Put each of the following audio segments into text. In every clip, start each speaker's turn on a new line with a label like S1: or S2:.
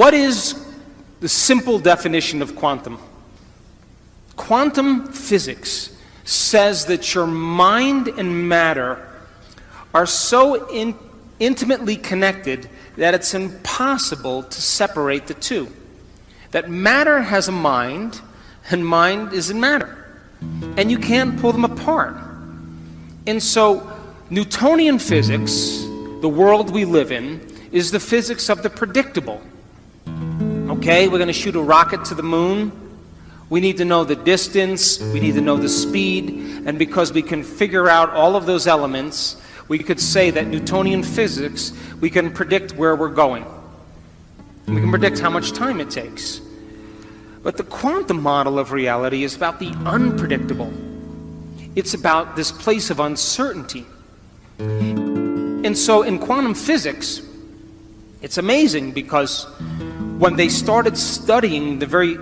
S1: What is the simple definition of quantum? Quantum physics says that your mind and matter are so intimately connected that it's impossible to separate the two. That matter has a mind, and mind is in matter. And you can't pull them apart. And so, Newtonian physics, the world we live in, is the physics of the predictable. Okay, we're going to shoot a rocket to the moon. We need to know the distance, we need to know the speed, and because we can figure out all of those elements, we could say that Newtonian physics, we can predict where we're going. We can predict how much time it takes. But the quantum model of reality is about the unpredictable. It's about this place of uncertainty. And so in quantum physics, it's amazing because when they started studying the very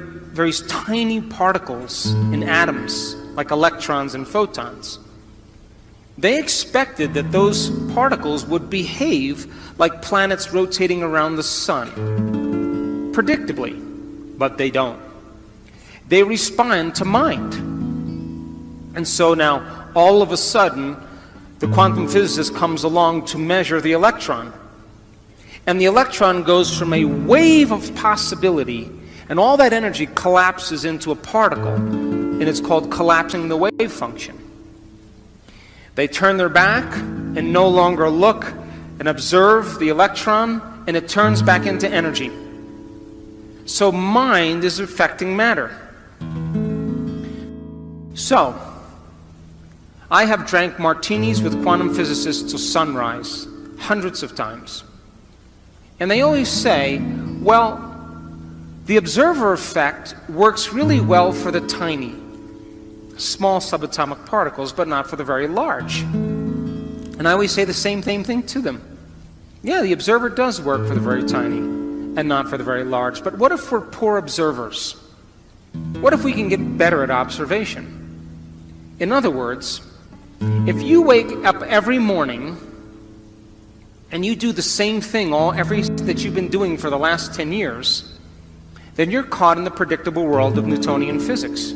S1: tiny particles in atoms, like electrons and photons, they expected that those particles would behave like planets rotating around the sun, predictably, but they don't. They respond to mind. And so now, all of a sudden, the quantum physicist comes along to measure the electron. And the electron goes from a wave of possibility, and all that energy collapses into a particle, and it's called collapsing the wave function. They turn their back and no longer look and observe the electron, and it turns back into energy. So mind is affecting matter. So, I have drank martinis with quantum physicists till sunrise, hundreds of times. And they always say, well, the observer effect works really well for the tiny, small subatomic particles, but not for the very large. And I always say the same thing to them. Yeah, the observer does work for the very tiny and not for the very large. But what if we're poor observers? What if we can get better at observation? In other words, if you wake up every morning and you do the same thing that you've been doing for the last 10 years, then you're caught in the predictable world of Newtonian physics.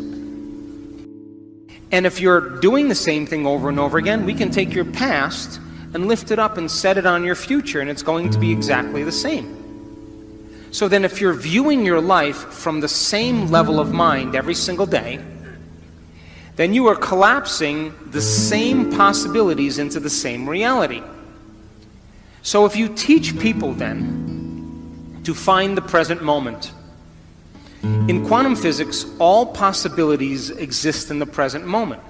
S1: And if you're doing the same thing over and over again, we can take your past and lift it up and set it on your future, and it's going to be exactly the same. So then if you're viewing your life from the same level of mind every single day, then you are collapsing the same possibilities into the same reality. So if you teach people then to find the present moment, in quantum physics, all possibilities exist in the present moment.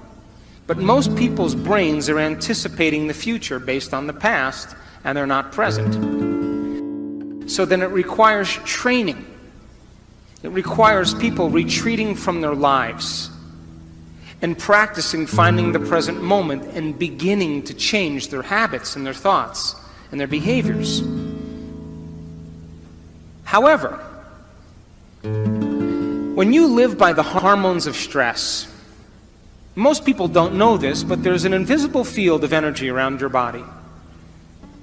S1: But most people's brains are anticipating the future based on the past, and they're not present. So then it requires training. It requires people retreating from their lives and practicing finding the present moment and beginning to change their habits and their thoughts and their behaviors. However, when you live by the hormones of stress, most people don't know this, but there's an invisible field of energy around your body.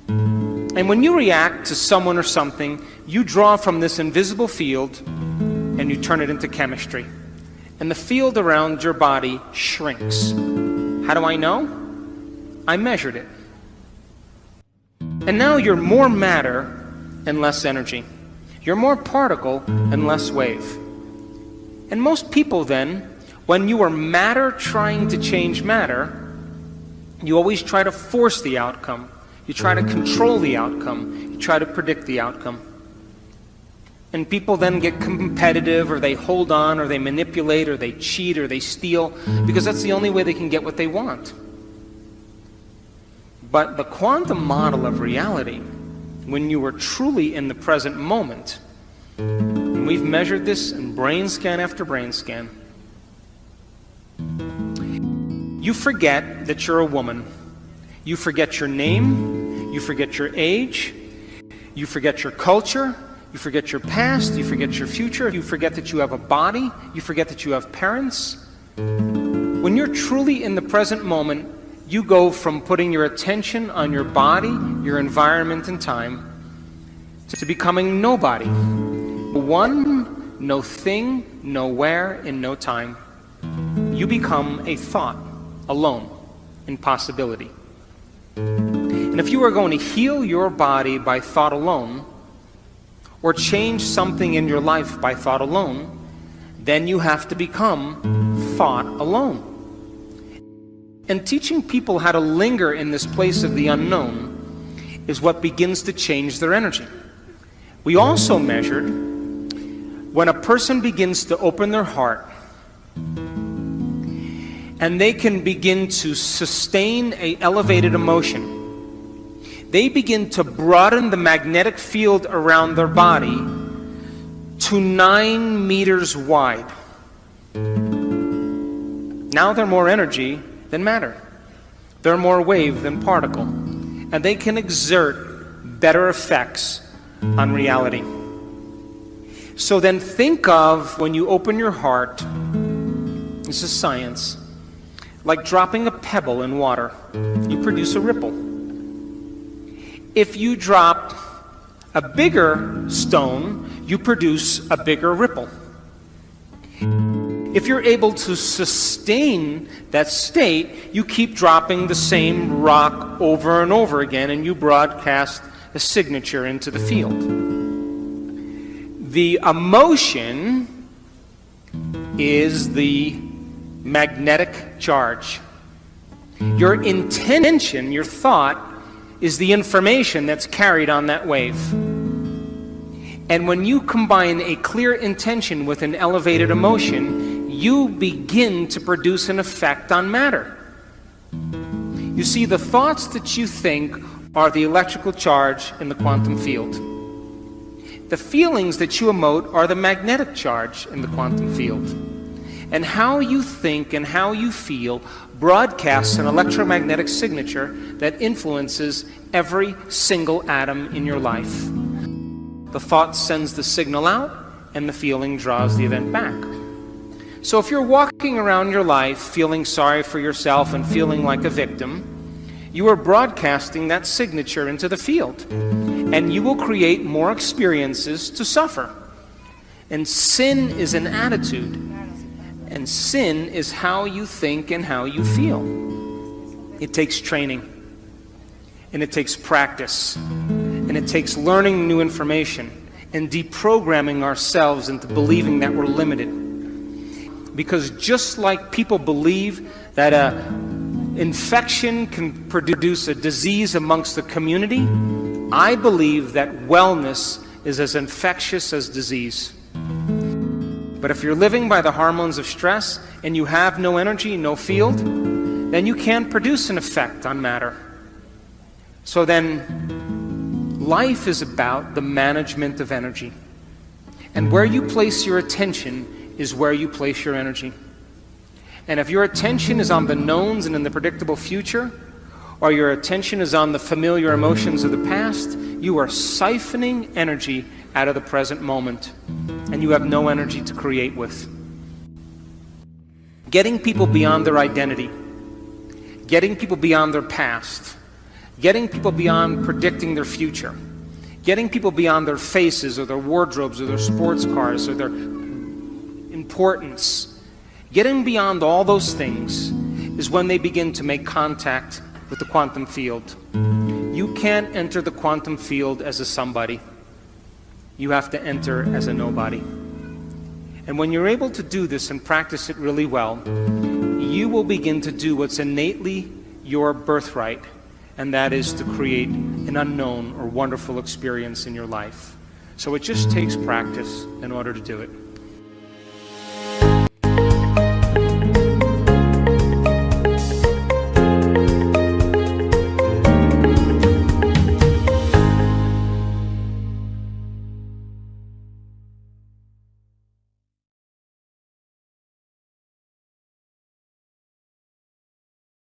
S1: And when you react to someone or something, you draw from this invisible field and you turn it into chemistry. And the field around your body shrinks. How do I know? I measured it. And now you're more matter and less energy. You're more particle and less wave. And most people then, when you are matter trying to change matter, you always try to force the outcome. You try to control the outcome. You try to predict the outcome. And people then get competitive, or they hold on, or they manipulate, or they cheat, or they steal, because that's the only way they can get what they want. But the quantum model of reality, when you are truly in the present moment, and we've measured this in brain scan after brain scan, you forget that you're a woman. You forget your name, you forget your age, you forget your culture, you forget your past, you forget your future, you forget that you have a body, you forget that you have parents. When you're truly in the present moment, you go from putting your attention on your body, your environment, and time, to becoming nobody. one, no thing, no where, in no time. You become a thought alone in possibility. And if you are going to heal your body by thought alone, or change something in your life by thought alone, then you have to become thought alone. And teaching people how to linger in this place of the unknown is what begins to change their energy. We also measured when a person begins to open their heart and they can begin to sustain an elevated emotion. They begin to broaden the magnetic field around their body to 9 meters wide. Now they're more energy than matter. They're more wave than particle. And they can exert better effects on reality. So then think of when you open your heart, this is science, like dropping a pebble in water. You produce a ripple. If you drop a bigger stone, you produce a bigger ripple. If you're able to sustain that state, you keep dropping the same rock over and over again, and you broadcast a signature into the field. The emotion is the magnetic charge. Your intention, your thought, is the information that's carried on that wave. And when you combine a clear intention with an elevated emotion, you begin to produce an effect on matter. You see, the thoughts that you think are the electrical charge in the quantum field. The feelings that you emote are the magnetic charge in the quantum field. And how you think and how you feel broadcasts an electromagnetic signature that influences every single atom in your life. The thought sends the signal out, and the feeling draws the event back. So if you're walking around your life feeling sorry for yourself and feeling like a victim, you are broadcasting that signature into the field, and you will create more experiences to suffer. And sin is an attitude, and sin is how you think and how you feel. It takes training, and it takes practice, and it takes learning new information and deprogramming ourselves into believing that we're limited. Because just like people believe that an infection can produce a disease amongst the community, I believe that wellness is as infectious as disease. But if you're living by the hormones of stress and you have no energy, no field, then you can't produce an effect on matter. So then, life is about the management of energy. And where you place your attention is where you place your energy. And if your attention is on the knowns and in the predictable future, or your attention is on the familiar emotions of the past, you are siphoning energy out of the present moment, and you have no energy to create with. Getting people beyond their identity, getting people beyond their past, getting people beyond predicting their future, getting people beyond their faces or their wardrobes or their sports cars or their importance, getting beyond all those things is when they begin to make contact with the quantum field. You can't enter the quantum field as a somebody. You have to enter as a nobody. And when you're able to do this and practice it really well, you will begin to do what's innately your birthright, and that is to create an unknown or wonderful experience in your life. So it just takes practice in order to do it.